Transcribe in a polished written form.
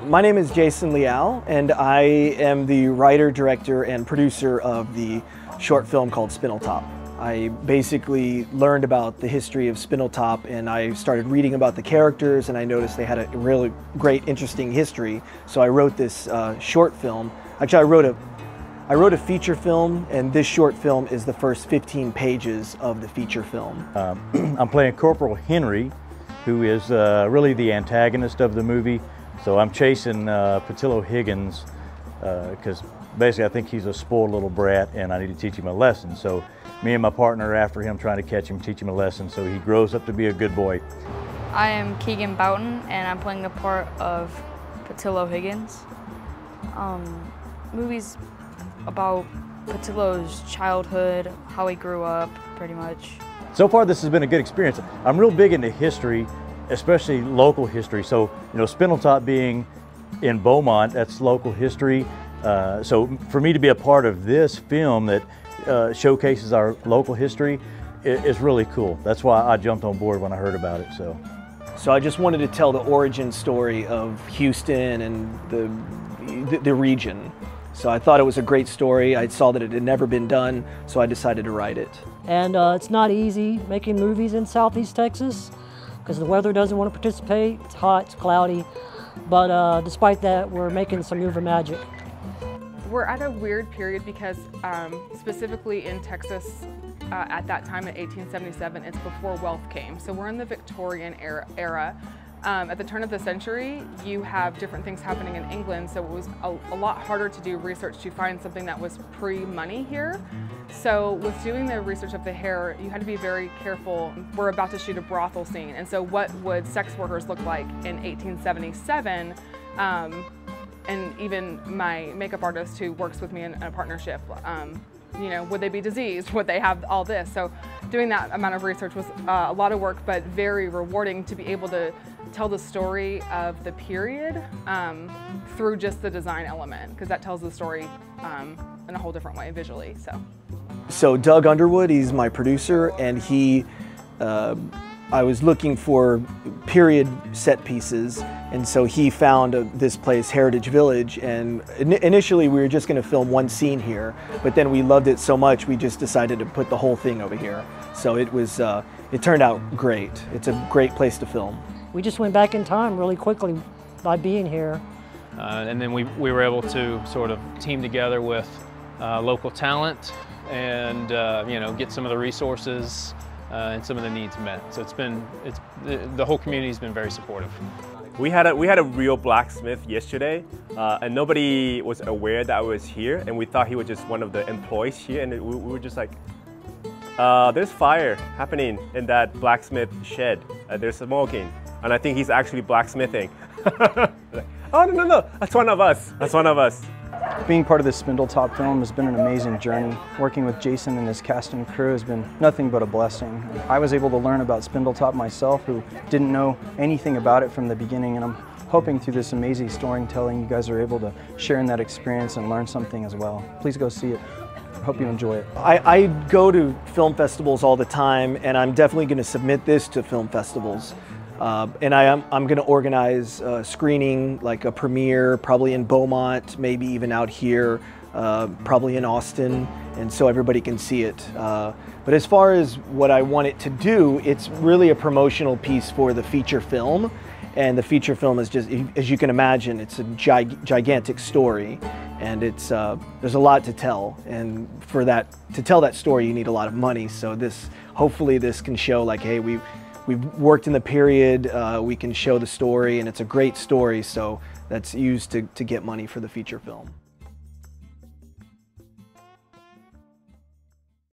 My name is Jason Leal, and I am the writer, director, and producer of the short film called Spindletop. I basically learned about the history of Spindletop, and I started reading about the characters, and I noticed they had a really great, interesting history. So I wrote this short film. Actually, I wrote a feature film, and this short film is the first 15 pages of the feature film. I'm playing Corporal Henry, who is really the antagonist of the movie. So I'm chasing Patillo Higgins because basically I think he's a spoiled little brat and I need to teach him a lesson. So me and my partner are after him, trying to catch him, teach him a lesson so he grows up to be a good boy. I am Keegan Boughton and I'm playing the part of Patillo Higgins. Movie's about Patillo's childhood, how he grew up, pretty much. So far this has been a good experience. I'm real big into history, especially local history. So, you know, Spindletop being in Beaumont, that's local history. So for me to be a part of this film that showcases our local history is really cool. That's why I jumped on board when I heard about it. So I just wanted to tell the origin story of Houston and the region. So I thought it was a great story. I saw that it had never been done, so I decided to write it. And it's not easy making movies in Southeast Texas, because the weather doesn't want to participate. It's hot, it's cloudy, but despite that, we're making some movie magic. We're at a weird period because specifically in Texas at that time in 1877, it's before wealth came. So we're in the Victorian era. At the turn of the century, you have different things happening in England, so it was a lot harder to do research to find something that was pre-money here. So with doing the research of the hair, you had to be very careful. We're about to shoot a brothel scene, and so what would sex workers look like in 1877? And even my makeup artist who works with me in a partnership, you know, would they be diseased? Would they have all this? So doing that amount of research was a lot of work, but very rewarding to be able to tell the story of the period through just the design element, because that tells the story in a whole different way visually. So Doug Underwood, he's my producer, and I was looking for period set pieces, and so he found this place, Heritage Village, and initially we were just going to film one scene here, but then we loved it so much we just decided to put the whole thing over here. So it turned out great. It's a great place to film. We just went back in time really quickly by being here. And then we were able to sort of team together with local talent and you know, get some of the resources and some of the needs met. So the whole community's been very supportive. We had a real blacksmith yesterday, and nobody was aware that I was here, and we thought he was just one of the employees here, and we were just like, there's fire happening in that blacksmith shed. There's smoking, and I think he's actually blacksmithing. Oh, no, that's one of us. That's one of us. Being part of this Spindletop film has been an amazing journey. Working with Jason and his cast and crew has been nothing but a blessing. I was able to learn about Spindletop myself, who didn't know anything about it from the beginning, and I'm hoping through this amazing storytelling you guys are able to share in that experience and learn something as well. Please go see it. I hope you enjoy it. I go to film festivals all the time, and I'm definitely going to submit this to film festivals. And I'm going to organize a screening, like a premiere, probably in Beaumont, maybe even out here, probably in Austin, and so everybody can see it. But as far as what I want it to do, it's really a promotional piece for the feature film. And the feature film is just, as you can imagine, it's a gigantic story, and there's a lot to tell. And to tell that story, you need a lot of money. So hopefully this can show, like, hey, we've worked in the period, we can show the story, and it's a great story, so that's used to get money for the feature film.